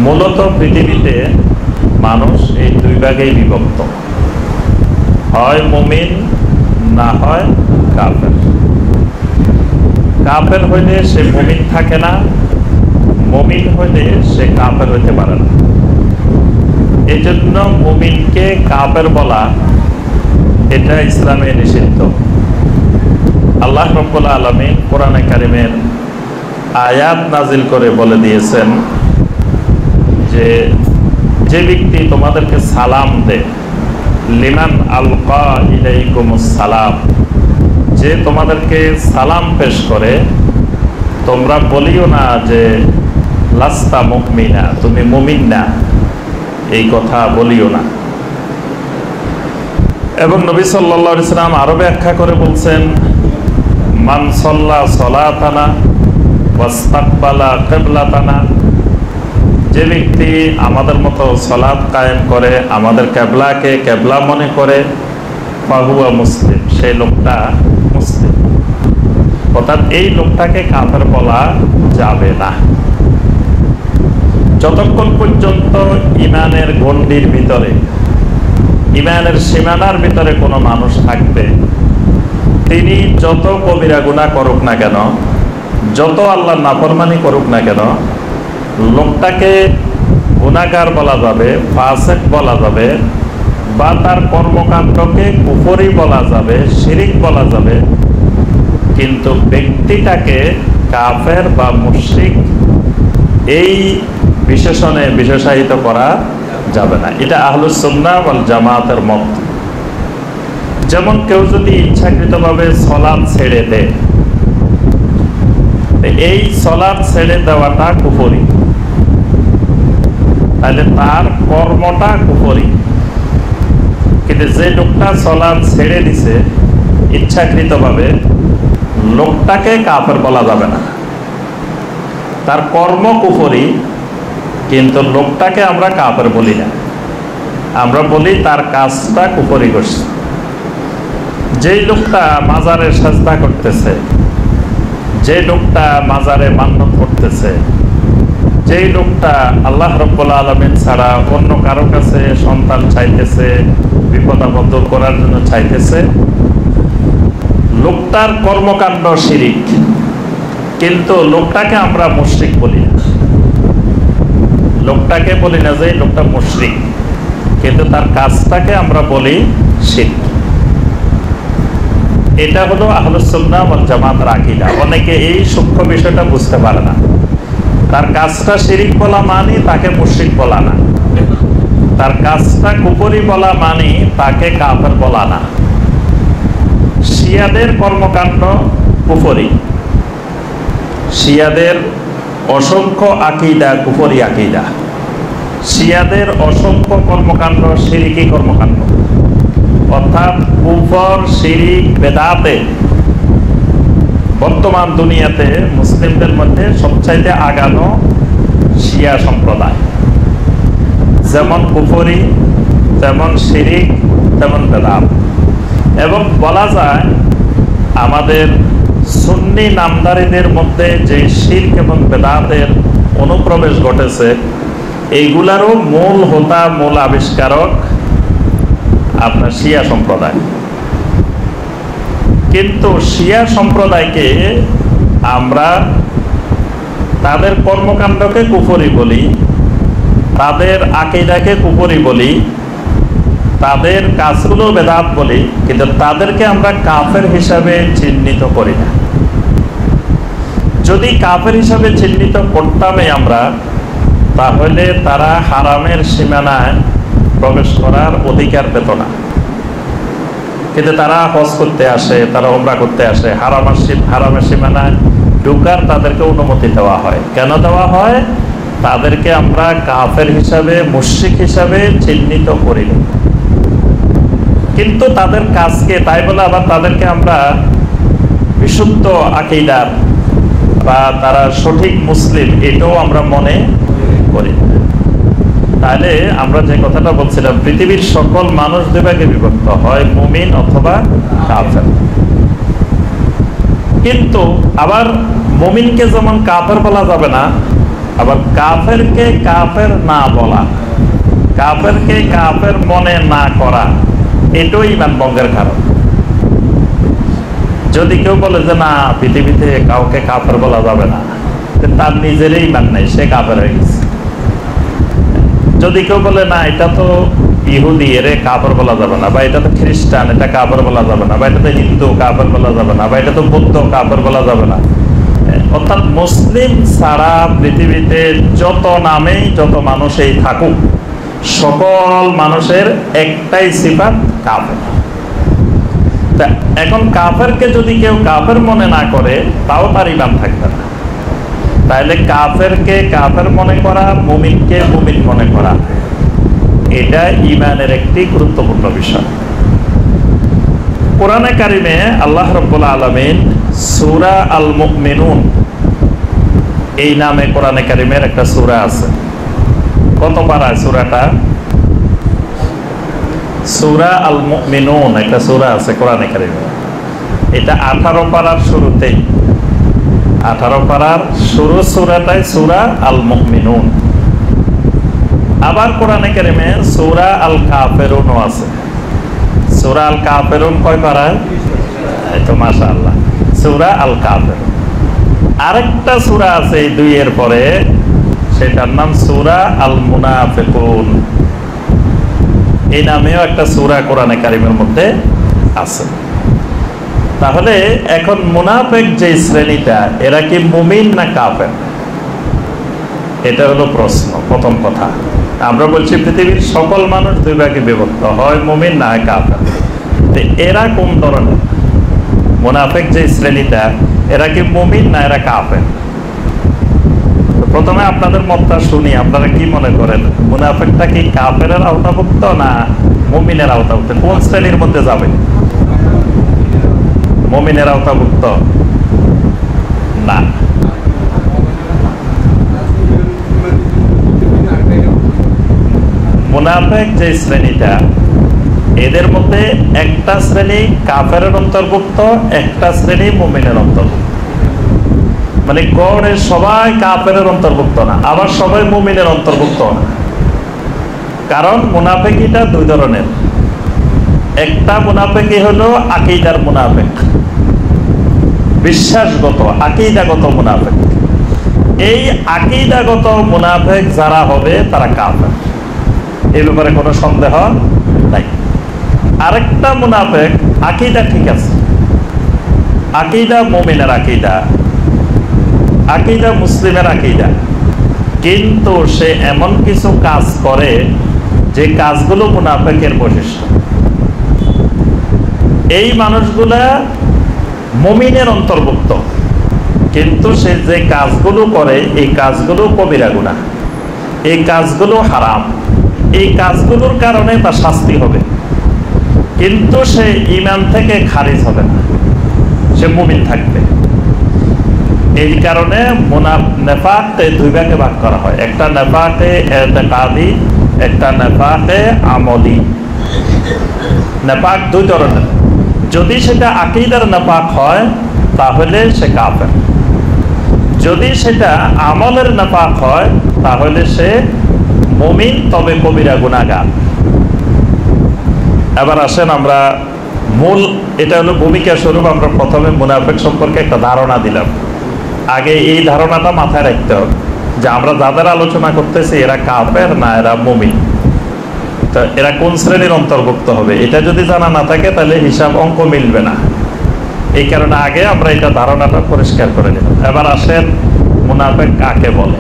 মূলত পৃথিবীতে মানুষ এই দুই ভাগেই বিভক্ত, হয় মুমিন না হয় কাফের। কাফের হইলে সে মুমিন থাকে না, মুমিন হইলে সে কাফের হইতে পারে না। এই জন্য মুমিনকে কাফের বলা এটা ইসলামে নিষিদ্ধ। আল্লাহ রাব্বুল আলামিন কোরআনে কারিমের আয়াত নাজিল করে বলে দিয়েছেন যে যে ব্যক্তি তোমাদেরকে সালাম দেয়, লিমান আলকা ইলাইকুমুস সালাম, যে তোমাদেরকে সালাম পেশ করে, তোমরা বলিও না যে লাস্তা মুমিনা, তুমি মুমিন না, এই কথা বলিও না। এবং নবী সাল্লাল্লাহু আলাইহি ওয়াসাল্লাম আরো ব্যাখ্যা করে বলছেন, মান সাল্লা সালাতানা ওয়াস্তাকবালা কিবলাতানা, যে ব্যক্তি আমাদের মতো সালাত কায়েম করে, আমাদের কিবলাকে কিবলা মনে করে, ফাহুয়া মুসলিম, সেই লোকটা মুসলিম। অর্থাৎ এই লোকটাকে কাফের বলা যাবে না। যতক্ষণ পর্যন্ত ইমানের গণ্ডির ভিতরে, ইমানের সীমানার ভিতরে কোনো মানুষ থাকবে, তিনি যত কবিরা গুনাহ করুক না কেন, যত আল্লাহর নাফরমানি করুক না কেন, লোকটাকে গুনাহগার বলা যাবে, ফাসিক বলা যাবে, বা তার কর্মকাণ্ডকে কুফরি বলা যাবে, শিরিক বলা যাবে, কিন্তু ব্যক্তিটাকে কাফের বা মুশরিক এই বিশেষণে বিশেষায়িত করা যাবে না। এটা আহলুস সুন্নাহ ওয়াল জামাতের মত। যেমন কেউ যদি ইচ্ছাকৃতভাবে সালাত ছেড়ে দেয়, এই সালাত ছেড়ে দেওয়াটা কুফরি, তাহলে তার কর্মটা কুফরি। কিন্তু যে লোকটা সালাত ছেড়ে দিছে ইচ্ছাকৃতভাবে, লোকটাকে কাফের বলা যাবে না। তার কর্ম কুফরি, কিন্তু লোকটাকে আমরা কাফের বলি না, আমরা বলি তার কাজটা কুফরি করছে। যেই লোকটা মাজারে সাজদা করতেছে, যে লোকটা মাজারে মান্নত করতেছে, যেই লোকটা আল্লাহ রাব্বুল আলামিন ছাড়া অন্য কারো কাছে সন্তান চাইতেছে, বিপদ আপদ দূর করার জন্য চাইতেছে, লোকটার কর্মকাণ্ড শিরিক, কিন্তু লোকটাকে আমরা মুশরিক বলি না। লোকটাকে বলি না যে লোকটা মুশরিক, কিন্তু তার কাজটাকে আমরা বলি শিরক। এটা হলো আহলুস সুন্নাহ ওয়াল জামাতের আকীদা। অনেকে এই সূক্ষ্ম বিষয়টা বুঝতে পারে না। তার কাজটা শিরিক বলা মানে তাকে মুশরিক বলা না, তার কাজটা কুফরি বলা মানে তাকে কাফের বলা না। শিয়াদের কর্মকাণ্ড কুফরি, শিয়াদের অসংখ্য আকীদা কুফরি আকীদা, শিয়াদের অসংখ্য কর্মকাণ্ড শিরিকি কর্মকাণ্ড। অর্থাৎ কুফর, শিরিক, বেদাতে বর্তমান দুনিয়াতে মুসলিমদের মধ্যে সবচাইতে আগানো শিয়া সম্প্রদায়। যেমন কুফরি, তেমন শিরিক, তেমন বেদাত। এবং বলা যায় আমাদের সুন্নি নামদারীদের মধ্যে যে শিরক এবং বেদাতের অনুপ্রবেশ ঘটেছে, এইগুলারও মূল হোতা, মূল আবিষ্কারক আপনার শিয়া সম্প্রদায়। কিন্তু শিয়া সম্প্রদায়কে আমরা তাদের কর্মকাণ্ডকে কুফরি বলি, তাদের আকীদাকে কুফরি বলি, তাদের কাজগুলো বেদাত বলি, কিন্তু তাদেরকে আমরা কাফের হিসাবে চিহ্নিত করি না। যদি কাফের হিসাবে চিহ্নিত করতামই আমরা, তাহলে তারা হারামের সীমানায় প্রবেশ করার অধিকার পেত না। কিন্তু তারা হজ করতে আসে, তারা উমরা করতে আসে, হারামের সীমানায় ঢুকার তাদেরকে অনুমতি দেওয়া হয়। কেন দেওয়া হয়? তাদেরকে আমরা কাফের হিসাবে, মুশরিক হিসাবে চিহ্নিত করি না। কিন্তু তাদের কাজকে, তাই বলে আবার তাদেরকে আমরা বিশুদ্ধ আকীদার বা তারা সঠিক মুসলিম, এটাও আমরা মনে করি। তাহলে আমরা যে কথাটা বলছিলাম, পৃথিবীর সকল মানুষ দুই ভাগে বিভক্ত, হয় মুমিন অথবা কাফের। কিন্তু আবার মুমিনকে যেমন কাফের বলা যাবে না, আবার কাফেরকে কাফের না বলা, কাফেরকে কাফের মনে না করা, এটাও ঈমান ভঙ্গের কারণ। যদি কেউ বলে যে না পৃথিবীতে কাউকে কাফের বলা যাবে না, তার নিজেরই ঈমান নেই, সে কাফের হয়ে গেছে। যদি কেউ বলে না এটা তো ইহুদি, এরে কাফের বলা যাবে না, বা এটা তো খ্রিস্টান, এটা কাফের বলা যাবে না, বা এটা তো হিন্দু, কাফের বলা যাবে না, বা এটা তো বৌদ্ধ, কাফের বলা যাবে না। অর্থাৎ মুসলিম ছাড়া পৃথিবীতে যত নামেই যত মানুষই থাকুক, সকল মানুষের একটাই সিফাত কাফের। এখন কাফেরকে যদি কেউ কাফের মনে না করে, তাও তার ঈমান থাকবে না। তাহলে কাফেরকে কাফের মনে করা, মুমিনকে মুমিন মনে করা, এটা ঈমানের একটি গুরুত্বপূর্ণ বিষয়। কোরআনে কারিমে আল্লাহ রাব্বুল আলামিন সূরা আল মুমিনুন এই নামে কোরআনে কারিমের একটা সূরা আছে। কত পারায় সূরাটা? সূরা আল মুমিনুন একটা সূরা আছে কোরআনে কারিমে। এটা 18 পারার শুরুতেই, 18 পারার শুরু সূরাটাই সূরা আল মুমিনুন। আবার কোরআনে কারিমে সূরা আল কাফিরুন আছে। সূরা আল কাফিরুন কয় পারায়? এই তো মাশাআল্লাহ, সূরা আল কাফিরুন। আরেকটা সূরা আছে এই দুইয়ের পরে, সেটার নাম সূরা আল মুনাফিকুন। এই নামেও একটা সূরা কোরআনে কারিমের মধ্যে আছে। তাহলে এখন মুনাফিক যে শ্রেণীটা, এরা কি মুমিন না কাফের? এটা হলো প্রশ্ন। প্রথম কথা, আমরা বলছি পৃথিবীর সকল মানুষ দুই ভাগে বিভক্ত, হয় মুমিন না হয় কাফের। এরা কোন ধরনের মুনাফিক যে শ্রেণীটা, এরা কি মুমিন না এরা কাফের? প্রথমে আপনাদের মতটা শুনি, আপনারা কি মনে করেন মুনাফিকটা কি কাফেরের আওতাভুক্ত না মুমিনের আওতাভুক্ত? কোন শ্রেণীর মধ্যে যাবে? মুমিনের আওতাভুক্ত না। মুনাফিক যে শ্রেণীটা, এদের মধ্যে একটা শ্রেণী কাফেরের অন্তর্ভুক্ত, একটা শ্রেণী মুমিনের অন্তর্ভুক্ত। মানে গড়ে সবাই কাফেরের অন্তর্ভুক্ত না, আবার সবাই মুমিনের অন্তর্ভুক্ত না। কারণ মুনাফিকিটা দুই ধরনের। একটা মুনাফিকি হলো আকীদার মুনাফিক, বিশ্বাসগত আকীদাগত মুনাফিক। এই আকীদাগত মুনাফিক যারা হবে তারা কাফের, এই ব্যাপারে কোনো সন্দেহ নাই। আরেকটা মুনাফিক আকীদা ঠিক আছে, আকীদা মুমিনের আকীদা, আকীদা মুসলিমের আকীদা, কিন্তু সে এমন কিছু কাজ করে যে কাজগুলো মুনাফিকের বৈশিষ্ট্য। এই মানুষগুলা মুমিনের অন্তর্ভুক্ত, কিন্তু সে যে কাজগুলো করে এই কাজগুলো কবিরা গুনাহ, এই কাজগুলো হারাম, এই কাজগুলোর কারণে তার শাস্তি হবে, কিন্তু সে ঈমান থেকে খারিজ হবে না, সে মুমিন থাকবে। এই কারণে নেফাকে দুই ভাগে ভাগ করা হয়, একটা নেফাকে ইতিকাদি, একটা নেফাকে আমলি। নেফাক দুই ধরনের। যদি সেটা আকীদার নেফাক হয় তাহলে সে কাফের, যদি সেটা আমলের নেফাক হয় তাহলে সে মুমিন, তবে কবিরা গুনাহগার। এবার আসেন আমরা মূল, এটা হলো ভূমিকা স্বরূপ আমরা প্রথমে মুনাফিক সম্পর্কে একটা ধারণা দিলাম। আগে এই ধারণাটা মাথায় রাখতে হবে যে আমরা যাদের আলোচনা করতেছি এরা কাফের না এরা মুমিন, তো এরা কোন শ্রেণীর অন্তর্ভুক্ত হবে, এটা যদি জানা না থাকে তাহলে হিসাব অঙ্ক মিলবে না। এই কারণে আগে আমরা এটা ধারণাটা পরিষ্কার করে নিলাম। এবার আসেন মুনাফিক কাকে বলে।